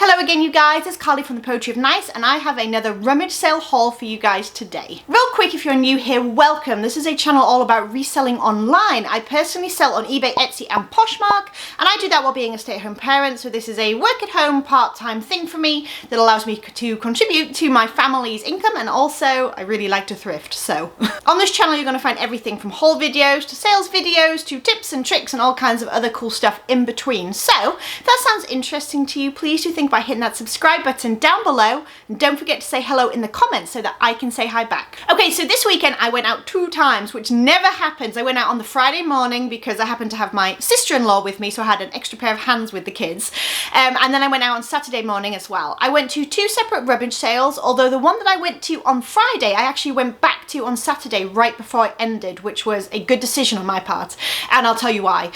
Hello again you guys, it's Carly from the Poetry of Nice and I have another rummage sale haul for you guys today. Real quick, if you're new here, welcome. This is a channel all about reselling online. I personally sell on eBay, Etsy and Poshmark, and I do that while being a stay-at-home parent, so this is a work-at-home part-time thing for me that allows me to contribute to my family's income, and also I really like to thrift, so. On this channel you're going to find everything from haul videos to sales videos to tips and tricks and all kinds of other cool stuff in between. So if that sounds interesting to you, please do think by hitting that subscribe button down below, and don't forget to say hello in the comments so that I can say hi back. Okay, so this weekend I went out 2 times, which never happens. I went out on the Friday morning because I happened to have my sister-in-law with me, so I had an extra pair of hands with the kids, and then I went out on Saturday morning as well. I went to 2 separate rummage sales, although the one that I went to on Friday I actually went back to on Saturday right before it ended, which was a good decision on my part, and I'll tell you why.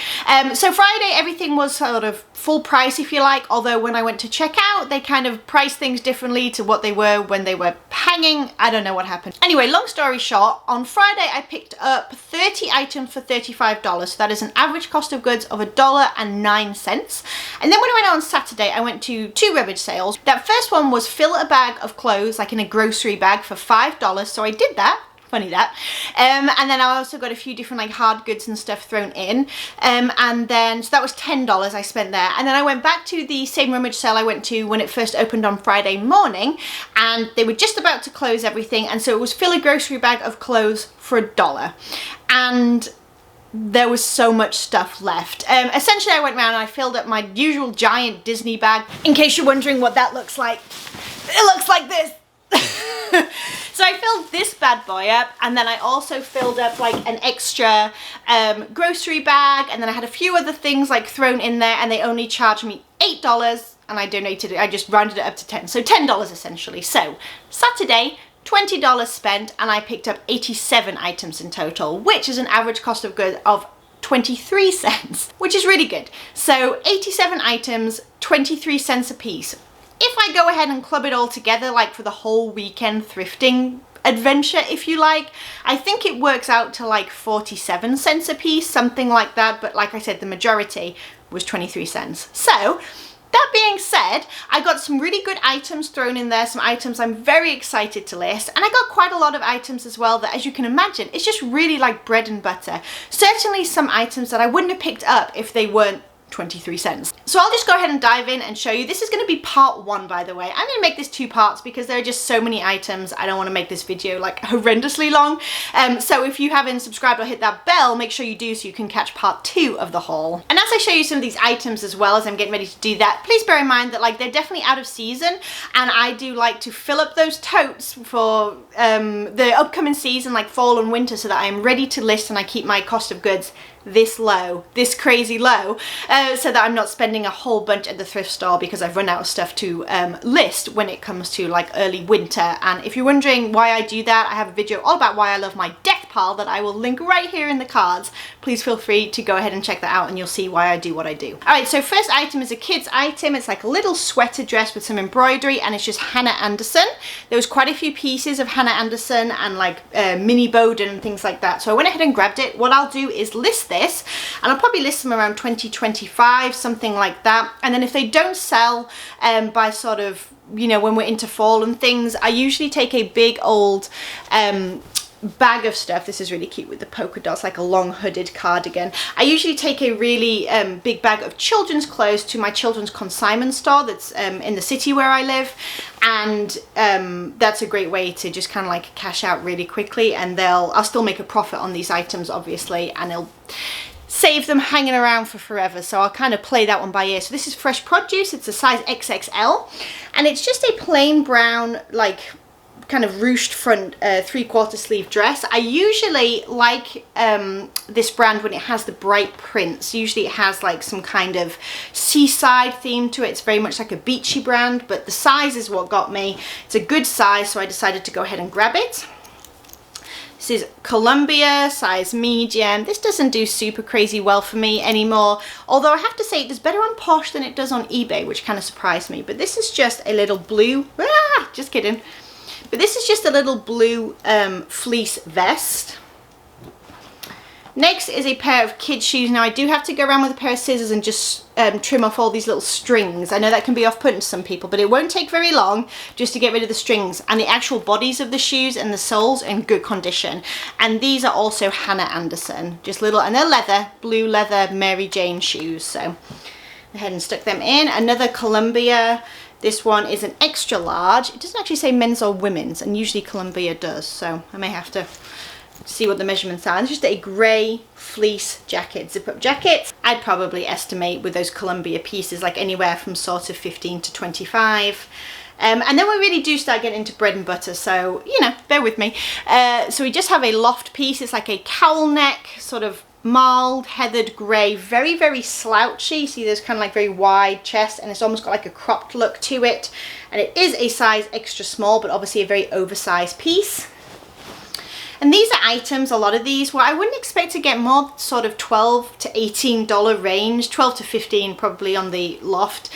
So Friday everything was sort of full price, if you like, although when I went to check out they kind of priced things differently to what they were when they were hanging. I don't know what happened. Anyway, long story short, on Friday I picked up 30 items for $35, so that is an average cost of goods of $1.09. And then when I went out on Saturday I went to 2 rummage sales. That first one was fill a bag of clothes, like in a grocery bag, for $5, so I did that. Funny that. And then I also got a few different like hard goods and stuff thrown in, and then so that was $10 I spent there. And then I went back to the same rummage sale I went to when it first opened on Friday morning, and they were just about to close everything, and so it was fill a grocery bag of clothes for $1. And there was so much stuff left. Essentially I went around and I filled up my usual giant Disney bag. In case you're wondering what that looks like, it looks like this. So I filled this bad boy up, and then I also filled up like an extra grocery bag, and then I had a few other things like thrown in there, and they only charged me $8, and I donated it, I just rounded it up to 10, so $10 essentially. So Saturday, $20 spent, and I picked up 87 items in total, which is an average cost of goods of 23 cents, which is really good. So 87 items, 23 cents a piece. If I go ahead and club it all together, like for the whole weekend thrifting adventure, if you like, I think it works out to like 47 cents a piece, something like that. But like I said, the majority was 23 cents. So that being said, I got some really good items thrown in there, some items I'm very excited to list, and I got quite a lot of items as well that, as you can imagine, it's just really like bread and butter. Certainly some items that I wouldn't have picked up if they weren't 23 cents. So I'll just go ahead and dive in and show you. This is going to be part 1, by the way. I'm going to make this 2 parts because there are just so many items. I don't want to make this video like horrendously long. So if you haven't subscribed or hit that bell, make sure you do so you can catch part 2 of the haul. And as I show you some of these items as well as I'm getting ready to do that, please bear in mind that like they're definitely out of season, and I do like to fill up those totes for the upcoming season, like fall and winter, so that I am ready to list and I keep my cost of goods this low, this crazy low, so that I'm not spending a whole bunch at the thrift store because I've run out of stuff to list when it comes to like early winter. And if you're wondering why I do that, I have a video all about why I love my death pile that I will link right here in the cards. Please feel free to go ahead and check that out and you'll see why I do what I do. Alright, so first item is a kid's item. It's like a little sweater dress with some embroidery, and it's just Hannah Anderson. There was quite a few pieces of Hannah Anderson and like Minnie Bowden and things like that, so I went ahead and grabbed it. What I'll do is list this, and I'll probably list them around 20-25, something like that. And then if they don't sell by sort of, you know, when we're into fall and things, I usually take a big old bag of stuff. This is really cute with the polka dots, like a long hooded cardigan. I usually take a really big bag of children's clothes to my children's consignment store that's in the city where I live, and that's a great way to just kind of like cash out really quickly, and I'll still make a profit on these items obviously, and it'll save them hanging around for forever. So I'll kind of play that one by ear. So this is fresh produce. It's a size XXL, and it's just a plain brown like kind of ruched front 3/4 sleeve dress. I usually like this brand when it has the bright prints. Usually it has like some kind of seaside theme to it. It's very much like a beachy brand, but the size is what got me. It's a good size, so I decided to go ahead and grab it. This is Columbia, size medium. This doesn't do super crazy well for me anymore, although I have to say it does better on Posh than it does on eBay, which kind of surprised me. But this is just a little blue, just kidding. But this is just a little blue fleece vest. Next is a pair of kids shoes. Now I do have to go around with a pair of scissors and just trim off all these little strings. I know that can be off-putting to some people, but it won't take very long just to get rid of the strings. And the actual bodies of the shoes and the soles are in good condition. And these are also Hannah Anderson, just little, and they're leather, blue leather Mary Jane shoes. So I ahead and stuck them in. Another Columbia. This one is an extra large. It doesn't actually say men's or women's, and usually Columbia does, so I may have to see what the measurements are. It's just a grey fleece jacket, zip-up jacket. I'd probably estimate with those Columbia pieces like anywhere from sort of 15 to 25. And then we really do start getting into bread and butter, so, you know, bear with me. So we just have a loft piece. It's like a cowl neck, sort of mild heathered grey, very, very slouchy. See, there's kind of like very wide chest, and it's almost got like a cropped look to it. And it is a size extra small, but obviously a very oversized piece. And these are items, a lot of these, well, I wouldn't expect to get more sort of $12 to $18 range, 12 to 15 probably on the loft.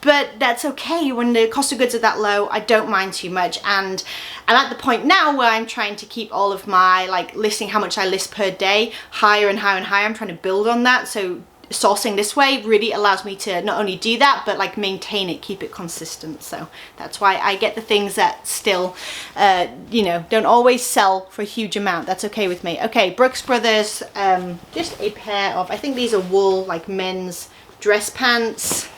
But that's okay. When the cost of goods are that low, I don't mind too much. And I'm at the point now where I'm trying to keep all of my like listing, how much I list per day, higher and higher and higher. I'm trying to build on that. So sourcing this way really allows me to not only do that, but like maintain it, keep it consistent. So that's why I get the things that still, you know, don't always sell for a huge amount. That's okay with me. Okay, Brooks Brothers, just a pair of, I think these are wool, like men's dress pants.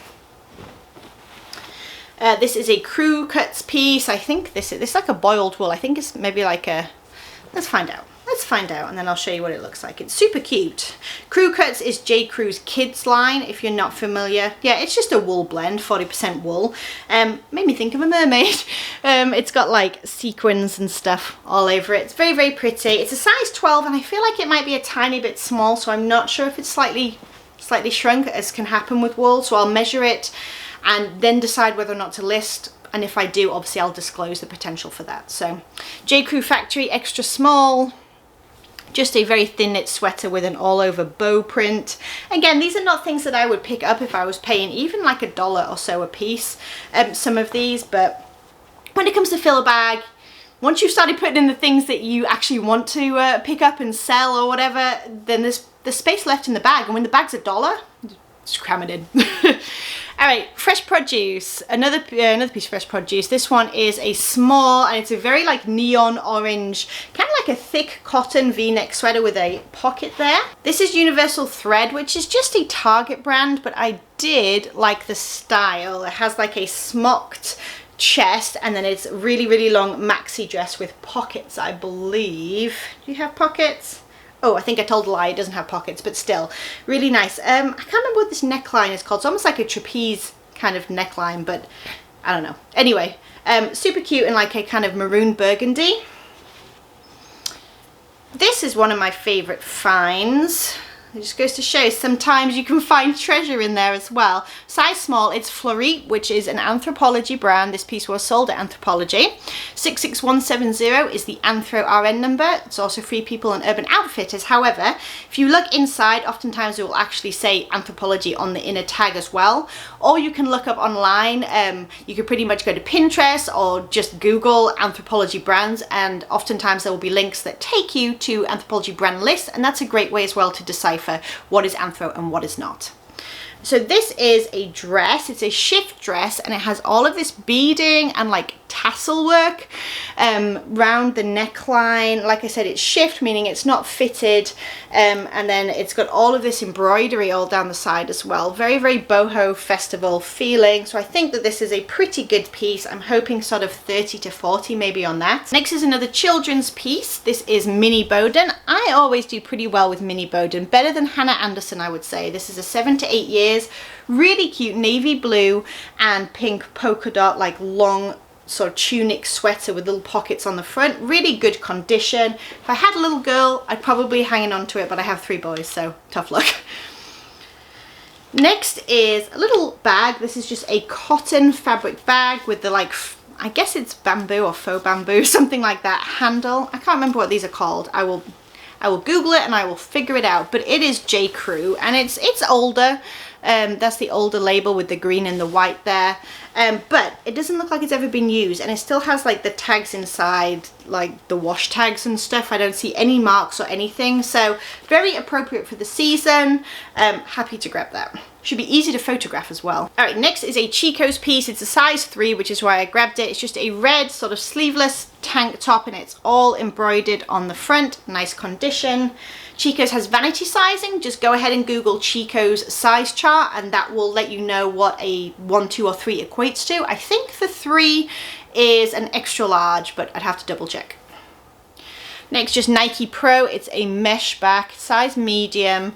This is a crew cuts piece. I think this is like a boiled wool. I think it's maybe like a, let's find out. Let's find out, and then I'll show you what it looks like. It's super cute. Crew Cuts is J. Crew's kids line, if you're not familiar. Yeah, it's just a wool blend, 40% wool. Made me think of a mermaid. It's got like sequins and stuff all over it. It's very, very pretty. It's a size 12, and I feel like it might be a tiny bit small, so I'm not sure if it's slightly shrunk, as can happen with wool. So I'll measure it and then decide whether or not to list. And if I do, obviously I'll disclose the potential for that. So J. Crew Factory, extra small. Just a very thin knit sweater with an all over bow print. Again, these are not things that I would pick up if I was paying even like $1 or so a piece, some of these. But when it comes to fill a bag, once you've started putting in the things that you actually want to pick up and sell or whatever, then there's space left in the bag. And when the bag's $1, just cram it in. All right, fresh produce, another piece of fresh produce. This one is a small, and it's a very like neon orange, kind of like a thick cotton V-neck sweater with a pocket there. This is Universal Thread, which is just a Target brand, but I did like the style. It has like a smocked chest, and then it's really, really long maxi dress with pockets, I believe. Do you have pockets? Oh, I think I told a lie, it doesn't have pockets, but still, really nice. I can't remember what this neckline is called. It's almost like a trapeze kind of neckline, but I don't know. Anyway, super cute in like a kind of maroon burgundy. This is one of my favorite finds. It just goes to show sometimes you can find treasure in there as well. Size small, it's Florite, which is an Anthropologie brand. This piece was sold at Anthropologie. 66170 is the Anthro RN number. It's also Free People and Urban Outfitters. However, if you look inside, oftentimes it will actually say Anthropologie on the inner tag as well. Or you can look up online. You could pretty much go to Pinterest or just Google Anthropologie brands, and oftentimes there will be links that take you to Anthropologie brand lists, and that's a great way as well to decipher what is Anthro and what is not. So this is a dress. It's a shift dress, and it has all of this beading and like tassel work round the neckline. Like I said, it's shift, meaning it's not fitted, and then it's got all of this embroidery all down the side as well. Very, very boho festival feeling. So I think that this is a pretty good piece. I'm hoping sort of 30 to 40 maybe on that. Next is another children's piece. This is Minnie Bowden. I always do pretty well with Minnie Bowden, better than Hannah Anderson, I would say. This is a 7 to 8 years, really cute navy blue and pink polka dot, like long sort of tunic sweater with little pockets on the front. Really good condition. If I had a little girl, I'd probably be hanging on to it, but I have 3 boys, so tough luck. Next is a little bag. This is just a cotton fabric bag with the like, I guess it's bamboo or faux bamboo, something like that, handle. I can't remember what these are called. I will Google it and I will figure it out, but it is J. Crew, and it's older. That's the older label with the green and the white there. But it doesn't look like it's ever been used, and it still has like the tags inside, like the wash tags and stuff. I don't see any marks or anything, so very appropriate for the season. Happy to grab that. Should be easy to photograph as well. All right, next is a Chico's piece. It's a size 3, which is why I grabbed it. It's just a red sort of sleeveless tank top, and it's all embroidered on the front. Nice condition. Chico's has vanity sizing. Just go ahead and Google Chico's size chart, and that will let you know what a 1, 2, or 3 equates to. I think the 3 is an extra large, but I'd have to double check. Next, just Nike Pro. It's a mesh back, size medium,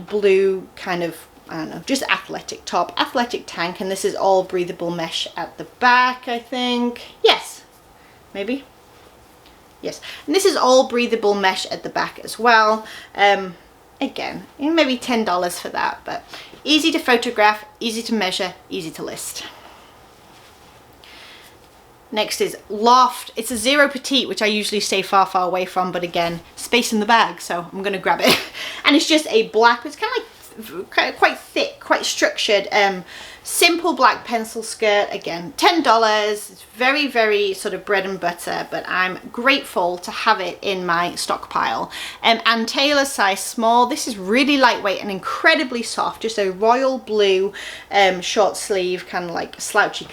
blue kind of, I don't know, just athletic top, athletic tank, and this is all breathable mesh at the back, I think. Yes, maybe. Yes, and this is all breathable mesh at the back as well. Again, maybe $10 for that, but easy to photograph, easy to measure, easy to list. Next is Loft. It's a 0 petite, which I usually stay far, far away from, but again, space in the bag, so I'm gonna grab it. And it's just a black, it's kind of like quite thick, quite structured, simple black pencil skirt. Again, $10. It's very, very sort of bread and butter, but I'm grateful to have it in my stockpile. And Taylor size small. This is really lightweight and incredibly soft. Just a royal blue short sleeve kind of like slouchy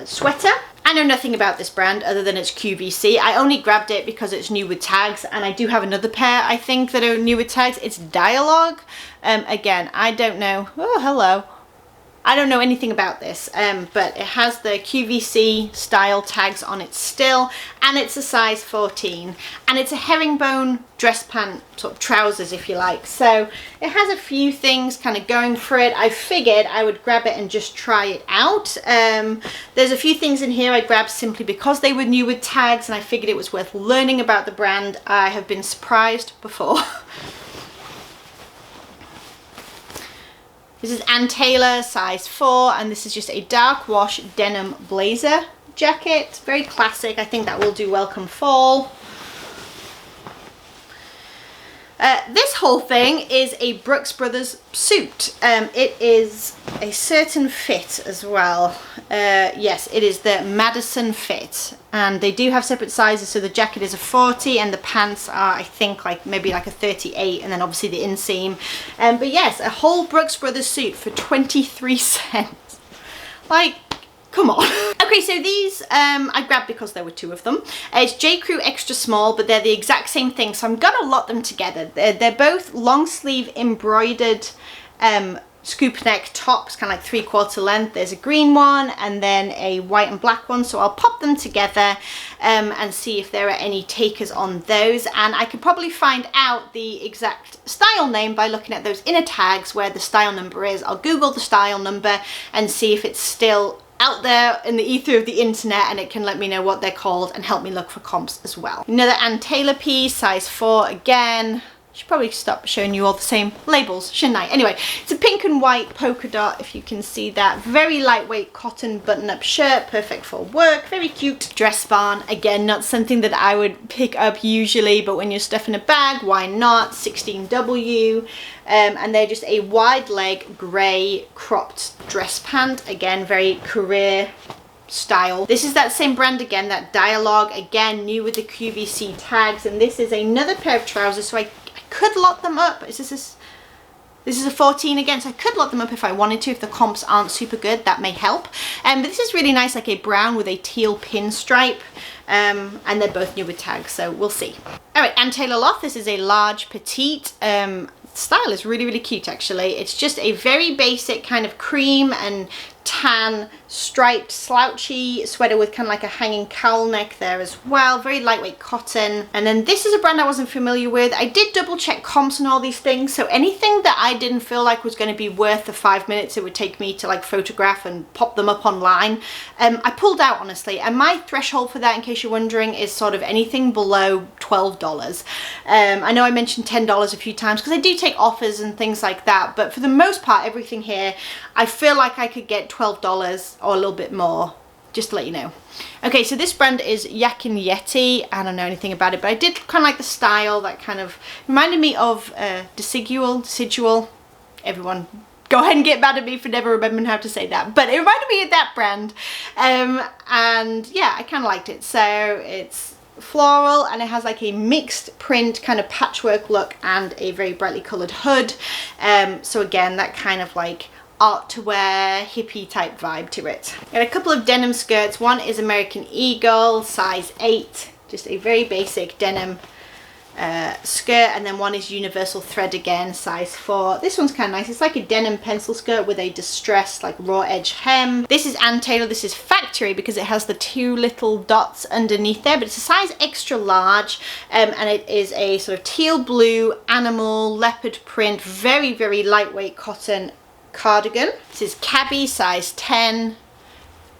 sweater. I know nothing about this brand other than it's QVC. I only grabbed it because it's new with tags, and I do have another pair I think that are new with tags. It's Dialogue. Again, I don't know. Oh, hello. I don't know anything about this, but it has the QVC style tags on it still, and it's a size 14, and it's a herringbone dress pant sort of trousers, if you like. So it has a few things kind of going for it. I figured I would grab it and just try it out. There's a few things in here I grabbed simply because they were new with tags, and I figured it was worth learning about the brand. I have been surprised before. This is Ann Taylor, size 4, and this is just a dark wash denim blazer jacket. Very classic. I think that will do well come fall. This whole thing is a Brooks Brothers suit. It is a certain fit as well. Yes, it is the Madison fit, and they do have separate sizes. So the jacket is a 40 and the pants are, I think, like maybe like a 38, and then obviously the inseam. But yes, a whole Brooks Brothers suit for 23 cents. Like, come on. Okay, so these I grabbed because there were 2 of them. It's J. Crew extra small, but they're the exact same thing, so I'm gonna lot them together. They're both long sleeve embroidered scoop neck tops, kind of like 3/4 length. There's a green one and then a white and black one, so I'll pop them together and see if there are any takers on those. And I could probably find out the exact style name by looking at those inner tags where the style number is. I'll Google the style number and see if it's still out there in the ether of the internet, and it can let me know what they're called and help me look for comps as well. Another Ann Taylor piece, size 4 again. Should probably stop showing you all the same labels, shouldn't I? Anyway, it's a pink and white polka dot, if you can see that. Very lightweight cotton button-up shirt, perfect for work. Very cute. Dress barn, again, not something that I would pick up usually, but when you're stuffing a bag, why not? 16W. And they're just a wide leg grey cropped dress pant. Again, very career style. This is that same brand again, that Dialogue, again, new with the QVC tags. And this is another pair of trousers, so I could lot them up. This is a 14 again, so I could lot them up if I wanted to, if the comps aren't super good. That may help. But this is really nice, like a brown with a teal pinstripe, and they're both new with tags, so we'll see. All right, Ann Taylor Loft. This is a large petite. Style is really, really cute, actually. It's just a very basic kind of cream and tan striped slouchy sweater with kind of like a hanging cowl neck there as well. Very lightweight cotton. And then this is a brand I wasn't familiar with. I did double check comps and all these things, so anything that I didn't feel like was going to be worth the 5 minutes it would take me to like photograph and pop them up online, I pulled out, honestly. And my threshold for that, in case you're wondering, is sort of anything below $12. I know I mentioned $10 a few times because I do take offers and things like that, but for the most part, everything here, I feel like I could get $12 or a little bit more, just to let you know. Okay, so this brand is Yak and Yeti. I don't know anything about it, but I did kind of like the style. That kind of reminded me of Decidual. Everyone Go ahead and get mad at me for never remembering how to say that, but it reminded me of that brand. And yeah, I kind of liked it. So it's floral and it has like a mixed print kind of patchwork look and a very brightly colored hood. So again, that kind of like art to wear hippie type vibe to it. Got a couple of denim skirts. One is American Eagle, size 8, just a very basic denim skirt, and then one is universal thread again, size 4. This one's kind of nice. It's like a denim pencil skirt with a distressed like raw edge hem. This is Ann Taylor. This is factory because it has the 2 little dots underneath there, but it's a size extra large, and it is a sort of teal blue animal leopard print, very, very lightweight cotton cardigan. This is Cabby, size 10.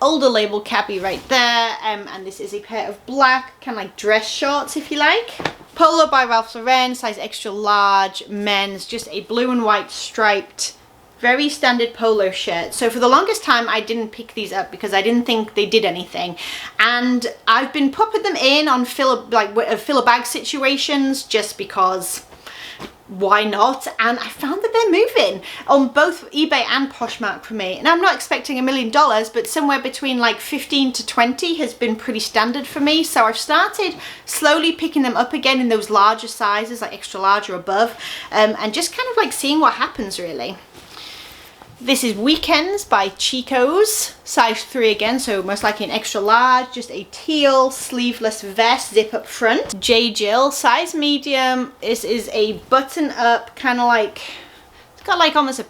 Older label Cabby right there, and this is a pair of black kind of like dress shorts, if you like. Polo by Ralph Lauren, size extra large, men's, just a blue and white striped, very standard polo shirt. So for the longest time I didn't pick these up because I didn't think they did anything, and I've been popping them in on fill a bag situations just because why not? And I found that they're moving on both eBay and Poshmark for me. And I'm not expecting $1 million, but somewhere between like 15 to 20 has been pretty standard for me. So I've started slowly picking them up again in those larger sizes, like extra large or above, and just kind of like seeing what happens really. This is Weekends by Chico's, size 3 again, so most likely an extra large, just a teal sleeveless vest, zip up front. J. Jill, size medium. This is a button up, kind of like, it's got like almost a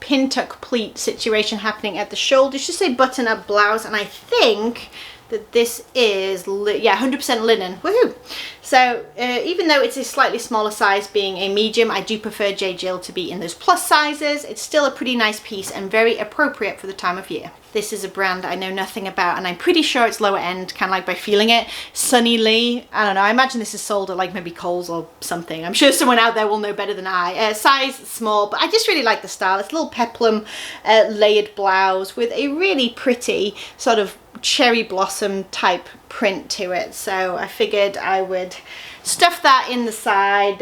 pin tuck pleat situation happening at the shoulders, just a button up blouse, and I think that this is, yeah, 100% linen, woohoo! So even though it's a slightly smaller size being a medium, I do prefer J. Jill to be in those plus sizes. It's still a pretty nice piece and very appropriate for the time of year. This is a brand I know nothing about, and I'm pretty sure it's lower end, kind of like by feeling it. Sunny Lee, I don't know, I imagine this is sold at like maybe Kohl's or something. I'm sure someone out there will know better than I. Size small, but I just really like the style. It's a little peplum layered blouse with a really pretty sort of cherry blossom type print to it. So I figured I would stuff that in the side.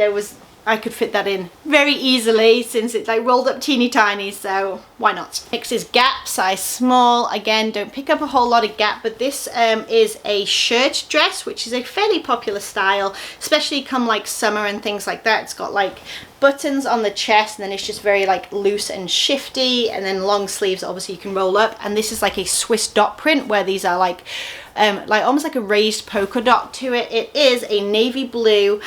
I could fit that in very easily since it's like rolled up teeny tiny, so why not? Next is Gap, size small. Again, don't pick up a whole lot of Gap, but this is a shirt dress, which is a fairly popular style, especially come like summer and things like that. It's got like buttons on the chest, and then it's just very like loose and shifty, and then long sleeves obviously you can roll up, and this is like a Swiss dot print where these are like almost like a raised polka dot to it. It is a navy blue,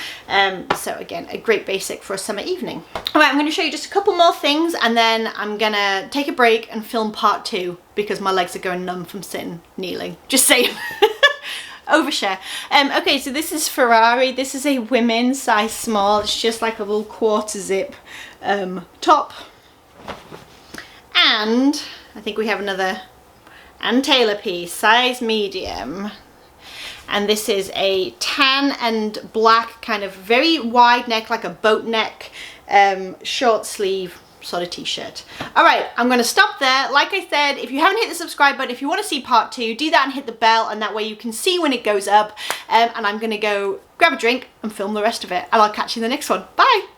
so again a great basic for a summer evening. All right, I'm going to show you just a couple more things and then I'm gonna take a break and film part 2 because my legs are going numb from sitting kneeling, just saying. Overshare. Okay, so this is Ferrari. This is a women's size small. It's just like a little quarter zip top, and I think we have another Ann Taylor piece, size medium, and this is a tan and black kind of very wide neck, like a boat neck, short sleeve sort of t-shirt. All right, I'm going to stop there. Like I said, if you haven't hit the subscribe button, if you want to see part 2, do that and hit the bell, and that way you can see when it goes up. And I'm going to go grab a drink and film the rest of it, and I'll catch you in the next one. Bye.